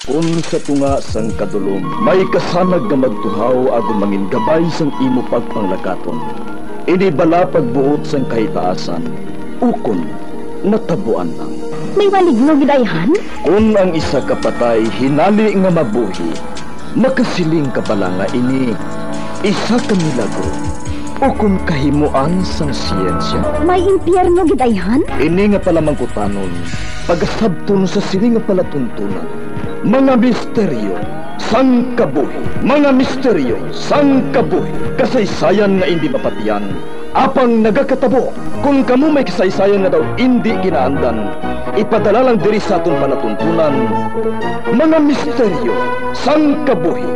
Kung sa tunga sang kadulom, may kasanag nga magtuhaw agon mangin gabay sang imo pagpanglakaton. Ini bala pagbuot sang kahitaasan, ukon natabuan lang. May maligno gidayhan? Kung ang isa kapatay hinali nga mabuhi, makasiling ka pala nga ini isa ka milagro o kung kahimuan sang siyensya. May impyerno gidayhan? Ini nga pala mangkutanon, pagasabton sa sili nga palatuntunan. Mga misteryo sang kabuhi, mga misteryo sang kabuhi, kasaysayan nga hindi mapatiyan, apang nagakatabo. Kung kamo may kasaysayan nga daw hindi ginaandan, ipadala lang diri sa atong palatuntunan. Mga misteryo sang kabuhi,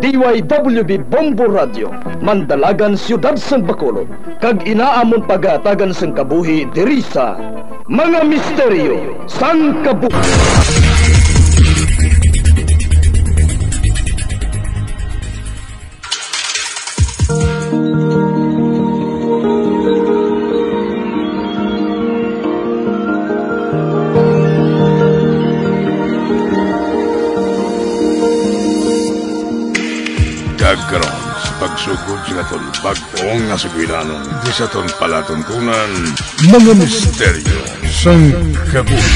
DYWB Bombo Radio, Mandalagan, Siyudad San Bacolod, kag inaamon pagatagan sang kabuhi diri sa Mga Misteryo sang Kabuhi. Dagkaroon sa pagsugod sa katong bagpoong nga sugilanon di sa ton palatuntunan, Mga Misteryo sang Kabuhi.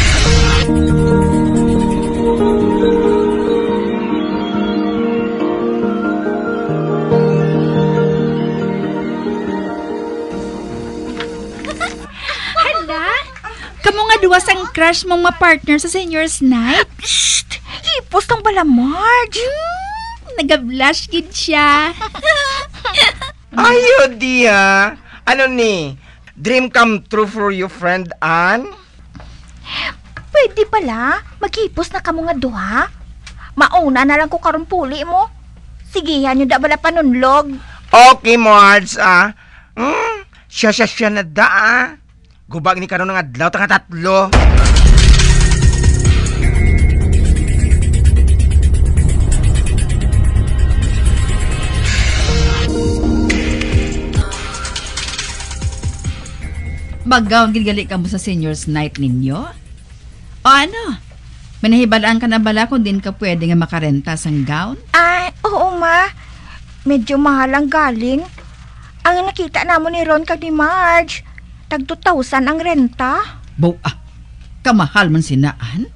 Hala, kamo nga duwas ang crush mong ma-partner sa senior's night? Shh! Hipos ng bala, Marge! Nag-blush gid siya. Ayo dia. Ano ni? Dream come true for you, friend Ann? Pwede pala. Maghipos na kamo nga duha. Mauna na lang ko karon puli mo. Sigihan nyo da bala panunlog. Okay, Marge, Siya na da, Gubag ni karon nga adlaw tanga tatlo. Mag-gown gigali ka mo sa senior's night ninyo? O ano? Manahibalaan ka na bala kung din ka pwede nga makarenta sang gown? Ay, oo ma. Medyo mahal ang galing. Ang nakita namon ni Ron kag ni Marge, tag 2,000 ang renta. Kamahal man sinaan?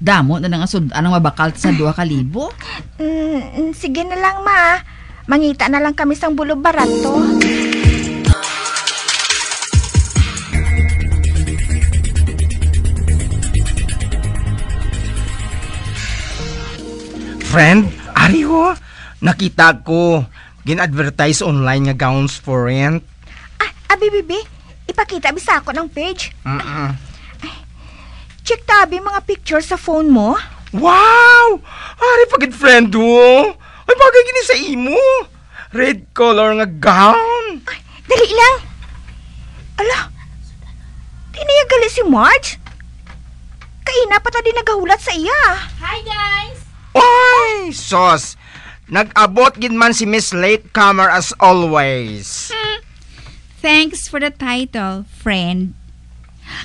Damo na nga sudan ang mabakal sa 2,000? Sige na lang ma. Mangita na lang kami sang bulo barato. Friend, ariho, nakita ko. Gin-advertise online nga gowns for rent. Bibi, ipakita bisa ako ng page. Check tabi mga pictures sa phone mo. Wow! Ari pagid friend do. Ay bagay gini sa imo. Red color nga gown. Ay, dali lang. Ala, tiniya gali si Marge. Kaina pa ta din nagahulat sa iya. Hi guys! Ay, sos. Nag-abot gid man si Miss Latecomer as always. Thanks for the title, friend.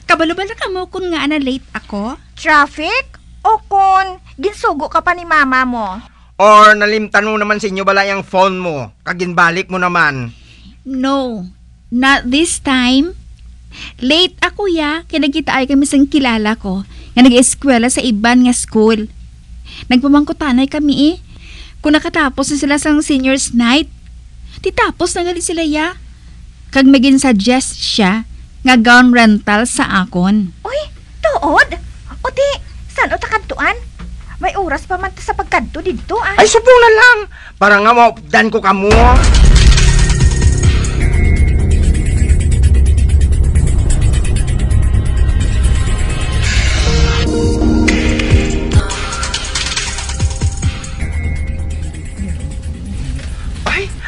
Kabalo-balo ka mo kung nga na late ako? Traffic? O kun ginsugo ka pa ni mama mo? Or nalimtan mo naman sa inyo bala yung phone mo? Kaginbalik mo naman? No, not this time. Late ako kaya nagkita ay kami sang kilala ko nga nag-eskwela sa iban nga school. Nagpamangkutanay kami kung nakatapos na sila sang senior's night. Titapos na gali sila Kag maging suggest siya nga gown rental sa akon. Uy, tuod? O di, saan o takadtuan? May oras pa man sa pagkadto dito Ay, subong na lang. Para nga maupdan ko kamo.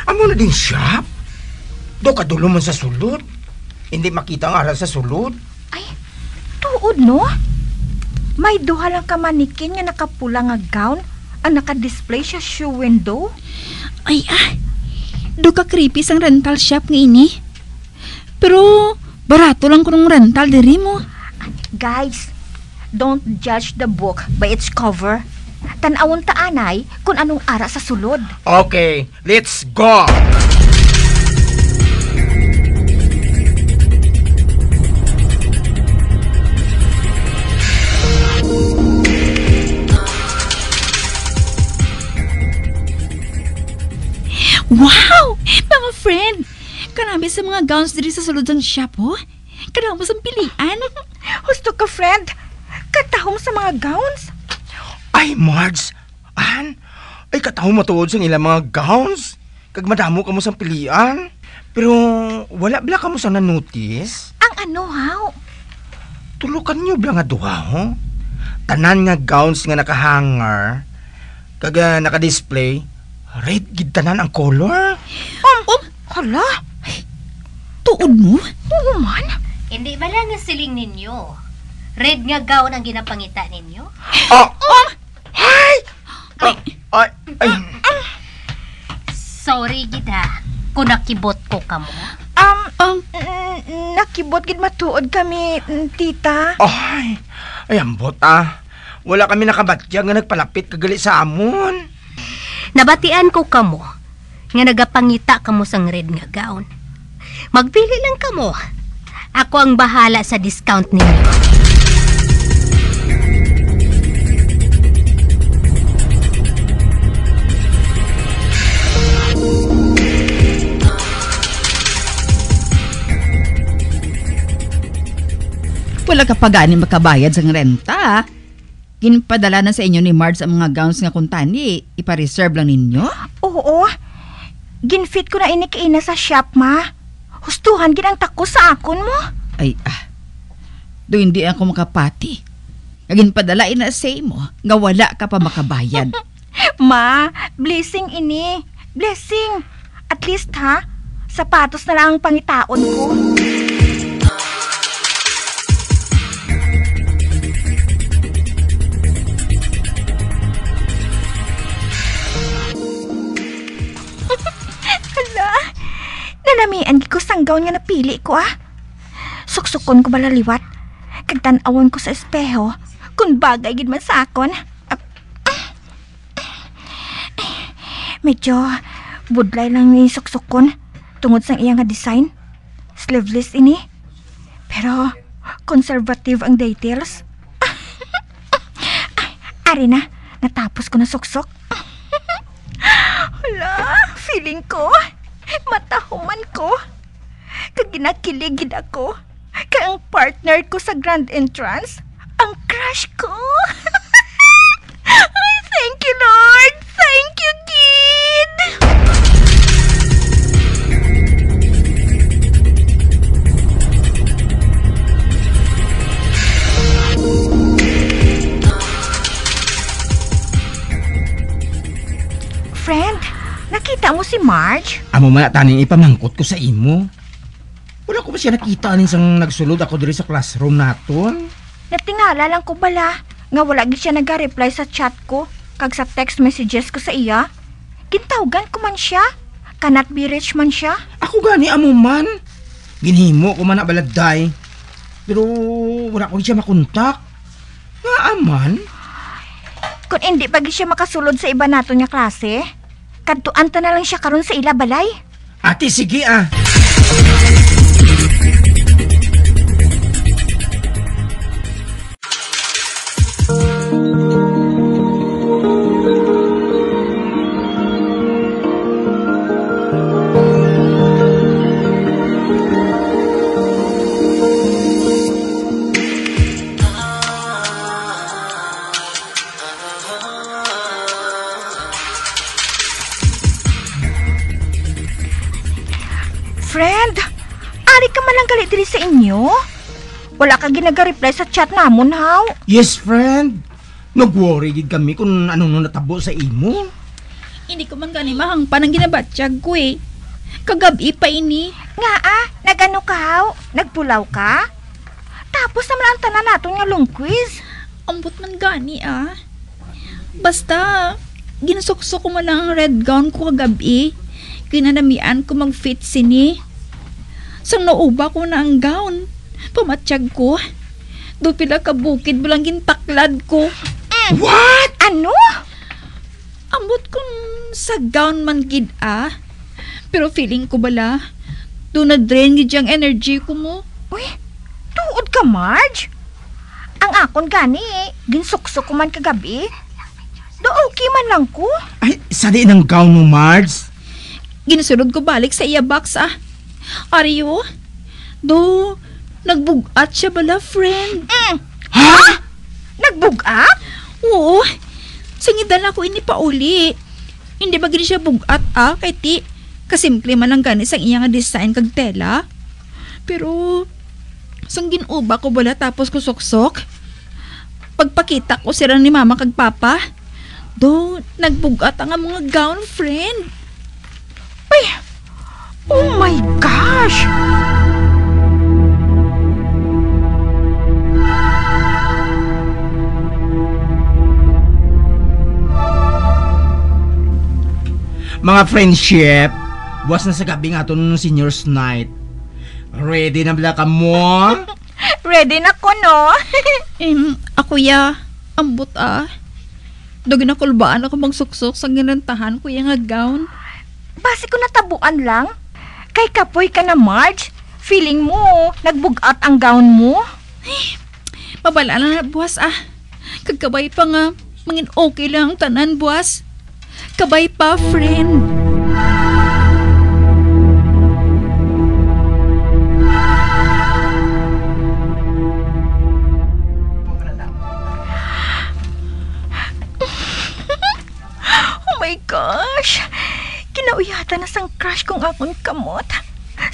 Amo na din shop? Do kadulo man sa sulod? Hindi makita ang aral sa sulod? Ay, tuod no? May duha lang ka manikin nga nakapula nga gown ang naka-display sa show window. Ay, do ka creepy sang rental shop nga ini. Pero, barato lang ko ng rental diri mo. Guys, don't judge the book by its cover. Tanawon taanay kung anong ara sa sulod. Okay, let's go! Wow! Mga friend! Karami sa mga gowns diri sa sulod ng shop, oh. Karami sa pilian. Husto ka, friend. Katahom sa mga gowns. Ay, Marge! An? Ay, kataho matuod sa ilang mga gowns. Kag madamo ka mo sa pilian. Pero wala bala ka mo sa na-notice? Ang ano, haw? Tulukan niyo bala nga duha, ho? Tanan nga gowns nga nakahanger. Kag naka-display. Red gid tanan ang color. Hala? Tuod mo? Oo man. Hindi ba lang ang siling ninyo? Red nga gown ang ginapangita ninyo? Ay! Ay! Sorry, gida. Kung nakibot ko ka mo. Nakibot gid matuod kami, tita. Ay! Ay, ambot Wala kami nakabatyag nga nagpalapit kagali sa amon. Nabatian ko ka mo nga nagapangita ka mo sang red nga gown. Magpili lang ka mo. Ako ang bahala sa discount ninyo. Wala ka pa gani makabayad sa renta. Ginpadala na sa inyo ni Marge ang mga gowns nga kuntani. Ipa-reserve lang ninyo? Oo. Ginfit ko na inikiina sa shop, ma. Hustuhan gid ang tako sa akon mo. Ay, do hindi ako makapati. Ginpadala ina sa mo nga wala ka pa makabayad. Ma, blessing ini. Blessing. At least, ha? Sapatos na lang ang pangitaon ko. Nanamian ko sang gown nga napili ko, Suksukon ko balaliwat. Kagtanawon ko sa espeho kung bagay gid man sa akon. Medyo budlay lang ni suksukon tungod sang iyang nga design. Sleeveless ini. Pero conservative ang details. Ari na, natapos ko na suksok. Hala, feeling ko matahuman ko. Kag ginakiligid ako. Kay ang partner ko sa grand entrance, ang crush ko. Ay, thank you, Lord. Thank you, kid. Friend, nakita mo si Marge? Amo man taning ipamangkot ko sa imo. Wala ko ba siya nakita nin sang nagsulod ako diri sa classroom naton? Natingala lang ko bala nga wala gid siya naga-reply sa chat ko kag sa text messages ko sa iya. Gintawgan ko man siya. Cannot be reached man siya. Ako gani amo man. Ginhimo ko man na baladay. Pero wala ko siya makontak. Nga aman. Kung hindi pa gid siya makasulod sa iba naton nga klase, kadtuan ta na lang siya karon sa ila balay. Ate, sige Friend, ari ka man lang galit diri sa inyo? Wala ka ginaga-reply sa chat namon, haw? Yes, friend. Nag-worry gid kami kung anong natabo sa imo. Hindi ko man gani mahangpan ang ginabatsyag ko Kagabi pa ini. Nga nagano ka, haw? Nagpulaw ka? Tapos naman ang tanan naton nga long quiz. Ambot man gani Basta, ginasuksok ko man lang ang red gown ko kagabi. Kinanamian ko mag-fit sini. Sang nauba ko na ang gown. Pamatsyag ko. Do pila ka bukid bulang gintaklad ko. What? Ano? Sa gown man gid pero feeling ko bala, doon na drain gid yung energy ko mo. Uy, tuod ka, Marge. Ang akon gani, ginsuksok ko man kagabi. Do okay man lang ko. Ay, sadi ng gown mo, Marge. Ginasunod ko balik sa iya box Aryo, do, nagbugat siya bala, friend. Ha? Nagbugat? Oo, singidal ako ini pa uli. Hindi ba gini siya bugat kay ti, kasimple man lang gani sang iya nga design kag tela. Pero, sang ginuba ko bala tapos ko suksok. Pagpakita ko sila ni mama kag papa, do, nagbugat ang mga gown, friend. Ay, oh my gosh! Mga friendship, buwas na sa gabi nga ito ng seniors night. Ready na bala ka mo? Ready na ko, no? Ako ambot Dagi na kulbaan ako magsuksok sa ginantahan ko yung nga gown. Basi ko natabuan lang. Kay kapoy ka na, Marge. Feeling mo, nagbugat ang gown mo? Mabala na buwas Kagkabay pa nga, mangin okay lang ang tanan buwas. Kabay pa, friend. Oh my gosh! Kinauyatan na sang crush kong akong kamot.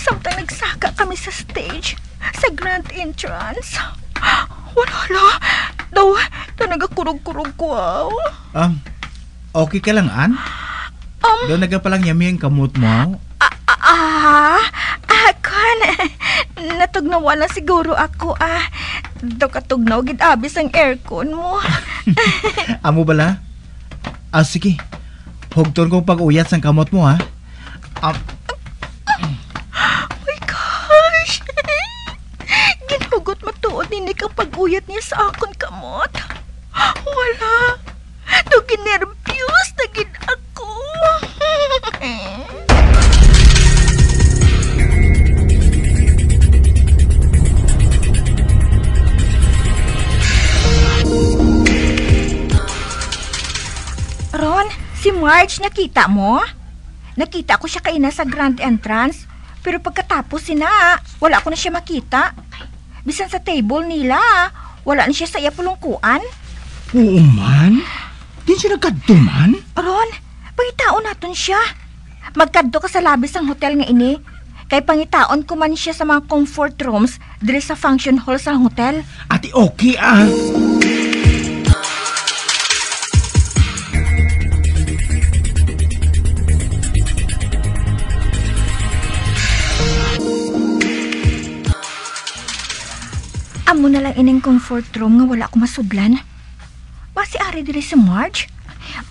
Samtang nagsaka kami sa stage, sa grand entrance. Wala. Daw nagakurog-kurog ko, Okay ka lang, Ann? Doon nagapalang yami ang kamot mo? Kon. Natugnawa na siguro ako, Daw katugnaw, gid-abis ang aircon mo. Amo bala? Sige. Hugton kong pag-uyat sang kamot mo, ha? Oh my gosh! Ginugot matuod ni Nick ang pag-uyat niya sa akon kamot. Wala. Do ginervyos na gid ako. Ron, si Marge, nakita mo? Nakita ko siya kaina sa grand entrance. Pero pagkatapos wala ko na siya makita. Bisan sa table nila, wala na siya sa iya pulungkuan. Oo man? Di siya nagkaduman? Ron, pangitaon naton siya. Magkadto ka sa labis ng hotel nga ini. Kay pangitaon ko man siya sa mga comfort rooms diri sa function hall sa hotel. Ati okay Amo na lang ining comfort room nga wala ko masudlan. Basi ari diri si Marge.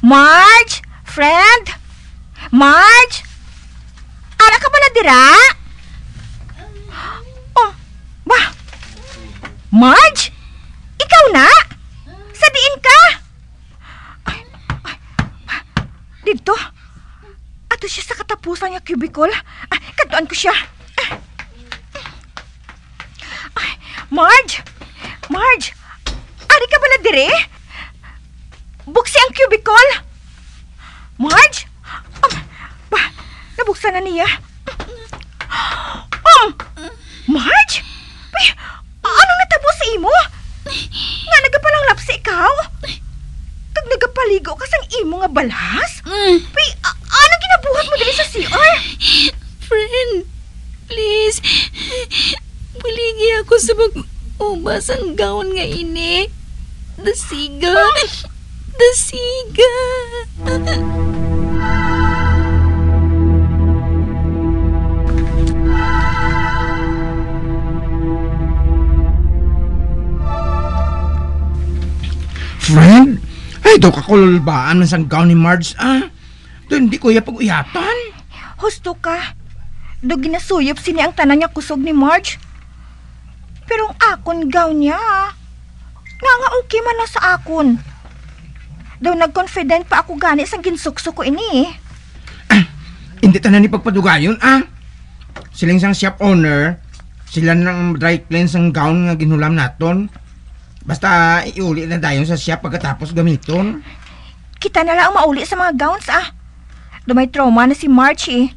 Marge! Friend! Marge! Ara ka pala dira? Oh, ba? Marge? Ikaw na? Sadiin ka? Dito? Ato siya sa katapusan niya cubicle. Kantuan ko siya. Marge! Marge! Ari ka pala dire? Buksi ang cubicle? Marge? Nabuksan na niya. Marge? Anong natabo sa imo? Nga nagapalang lapsi ikaw? Kag nagapaligo ka sang imo nga balhas? Anong ginabuhat mo dili sa CR? Friend, please. Buligi ako sa mag-ubas ang gown nga ini. Dasiga. Friend? Ay, daw kakululbaan man sang gown ni Marge, Doon hindi ko pag-uyatan. Husto ka. Do ginasuyop sini ang tanan niya kusog ni Marge. Pero ang akon gown niya, nga okay man na sa akon. Daw nag-confident pa ako gani sa ginsukso ko ini. Hindi tanan ni pagpadugayon, Siling sang shop owner, sila nang dry cleanse ang gown nga ginulam naton. Basta iuli na dayon sa shop pagkatapos gamiton. Kita na lang mauli sa mga gowns, Dumay trauma na si Marchie.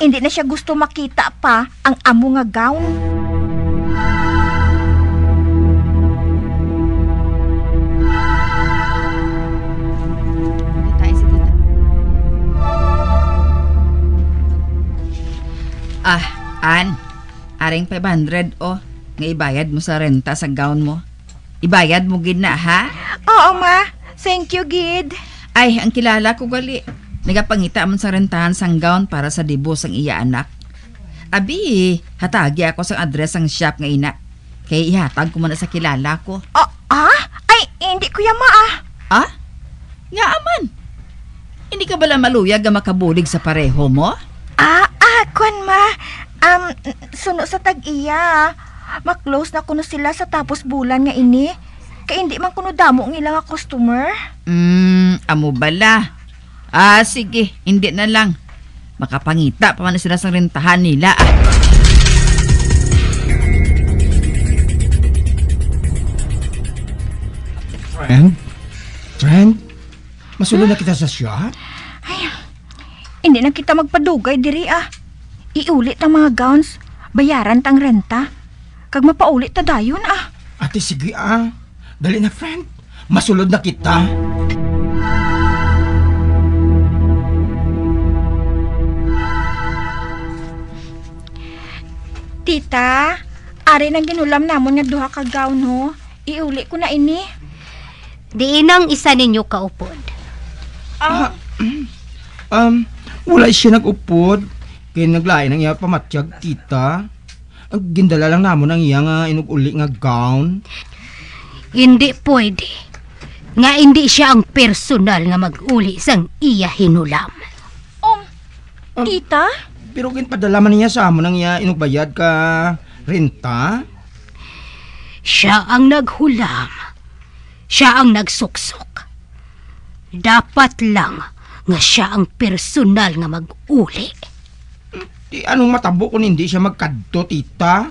Hindi na siya gusto makita pa ang amo nga gown. An, aring 500 nga ibayad mo sa renta sa gown mo. Ibayad mo gid na, ha? Oo, ma. Thank you, Gid. Ay, ang kilala ko gali. Nagapangita man sa rentahan sang gown para sa dibos ang iya anak. Abi, hatagi ako sa address sang shop nga ina. Kaya ihatag ko man sa kilala ko. Ay, hindi ko yama, Nga aman. Hindi ka bala maluyag nga makabulig sa pareho mo? Kwan, ma. Suno sa tag-iya. Ma-close na kuno sila sa tapos bulan nga ini. Kaya hindi man kuno damo ng ilang customer. Amo bala. Sige, hindi na lang. Makapangita pa man sila sa rentahan nila. Friend? Masulod na kita sa shop? Ay, hindi na kita magpadugay diri, Iulit ang mga gowns, bayaran tang renta. Kag mapaulit ta dayon, Ate, sige, Dali na, friend. Masulod na kita. Tita, ari nang ginulam namon nga duha ka gown, ho. Iuli ko na ini. Diinang isa ninyo kaupod. Wala siya nag-upod. Kaya naglain ang iya pamatsyag, tita. Ang gindala lang namon ang iya nga inuguli nga gown. Hindi pwede. Nga hindi siya ang personal nga mag-uli sang iya hinulam. Tita? Pero ginpadala man niya sa amon ang iya inugbayad ka renta. Siya ang naghulam. Siya ang nagsuksok. Dapat lang nga siya ang personal nga mag-uli. Di anong matabo kung hindi siya magkadto, tita?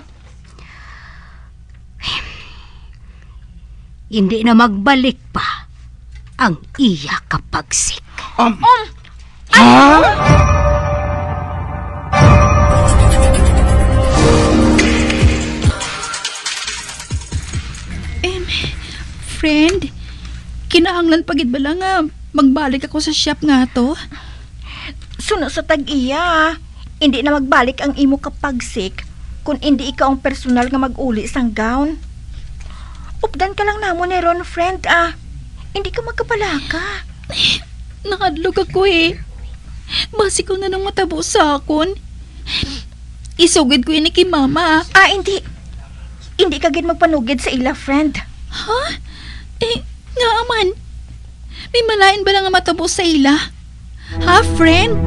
Hindi na magbalik pa ang iya kapagsik. Friend, kinahanglan pagid bala nga magbalik ako sa shop nga to. Suno sa tag-iya. Hindi na magbalik ang imo kapagsik kung hindi ikaw ang personal nga mag-uli sang gown. Updan ka lang namo ni Ron, friend, Hindi ka magkapalaka. Nakadlog ako Basi ko na nang matabo sa akon. Isugid ko ini kay mama. Hindi. Hindi ka gid magpanugid sa ila, friend. Ha? Nga aman. May malain ba lang nga matabo sa ila? Ha, friend?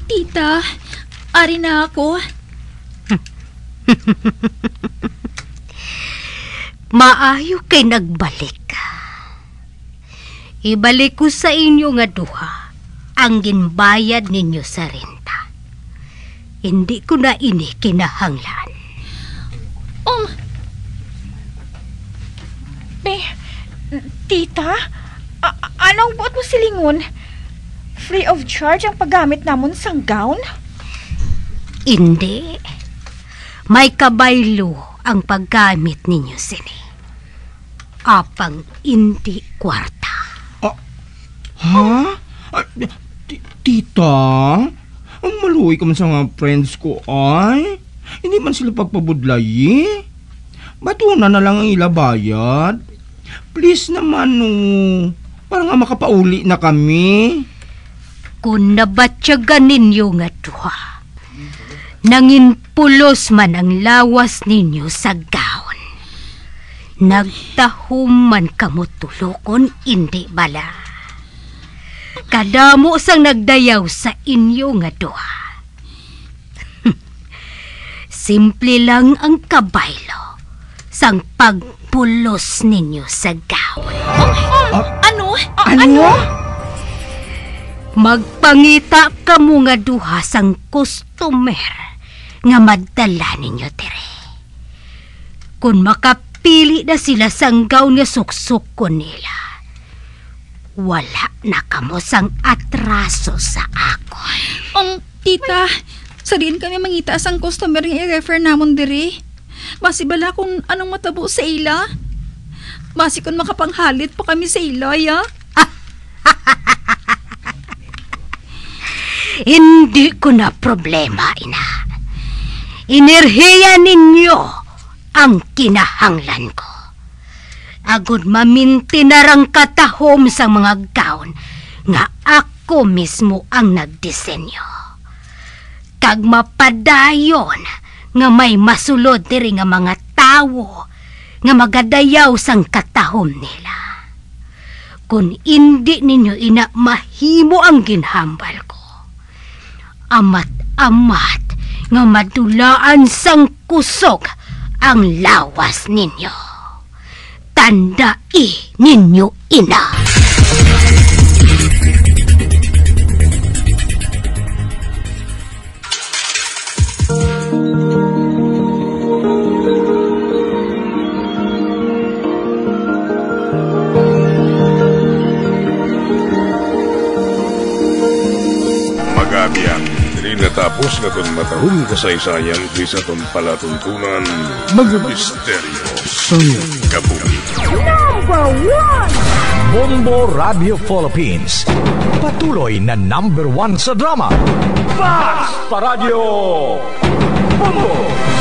Tita, ari na ako. Maayo kay nagbalik. Ibalik ko sa inyo nga duha ang ginbayad ninyo sa renta. Hindi ko na ini kinahanglan. Tita, anong buot mo silingon? Free of charge ang paggamit namon sang gown? Hindi. May kabaylo ang paggamit ninyo sini. Apang hindi kwarta. Ha? Tita? Ang maluwi ka man sa mga friends ko, ay? Hindi man sila pagpabudlay, Batuna na lang ang ilabayad. Please naman, para nga makapauli na kami. Kung nabatyagan ninyo nga duha, nanginpulos man ang lawas ninyo sa gown. Nagtahuman kamo tulokon, hindi bala. Kadamo sang nagdayaw sa inyo nga duha. Simple lang ang kabaylo sang pagpulos ninyo sa gawin. Ano? Ano? Magpangita ka mo nga duha sang customer nga madala ninyo dire. Kung makapili na sila sang gown nga suksok ko nila, wala na kamo sang atraso sa ako. Tita, sa rin kami mangita sang customer nga i-refer namon diri. Basi bala kung anong matabo sa ila. Basi kung makapanghalit pa kami sa ila, ya. Hindi ko na problema, ina. Enerhiya ninyo ang kinahanglan ko. Agud maminti na rang katahom sa mga gown nga ako mismo ang nagdisenyo. Kag mapadayon nga may masulod diri nga mga tawo nga magadayaw sang katahom nila. Kung hindi ninyo ina mahimo ang ginhambal ko, amat-amat nga madulaan sang kusog ang lawas ninyo. Tandai ninyo, ina. Magabiang, dili natapos na itong matahong kasaysayan di sa itong palatuntunan, mga misteryo sa kabuhi. Bombo Radio Philippines, patuloy na #1 sa drama. Basta Radio Bombo!